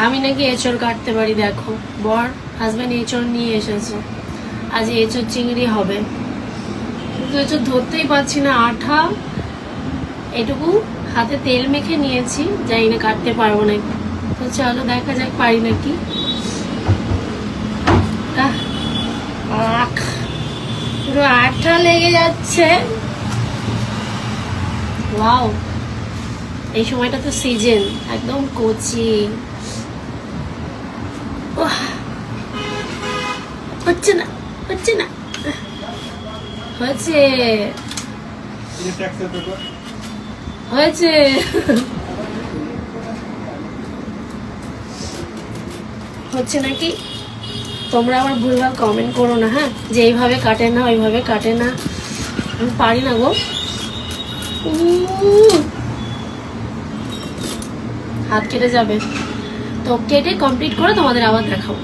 আমি নাকি এঁচড় কাটতে পারি। দেখো বর হাজব্যান্ড এঁচড় নিয়ে এসেছে, আজ এঁচড় চিংড়ি হবে, কিন্তু এঁচড় ধরতেই পারছি না, আঠা। এটুকু হাতে তেল মেখে নিয়েছি, জানি না কাটতে পারবো নাকি। তো চলো দেখা যাক পারি নাকি। পুরো আঠা লেগে যাচ্ছে। ওয়াও, এই সময়টা তো সিজন, একদম কচি। হচ্ছে না, হচ্ছে না, হয়েছে হয়েছে। হচ্ছে নাকি? তোমরা আবার ভুলভাল কমেন্ট করো না, হ্যাঁ, যে এইভাবে কাটে না ওইভাবে কাটে না। আমি পারি না গো, হাত কেটে যাবে। তো কেটে কমপ্লিট করে তোমাদের আবার দেখাবো।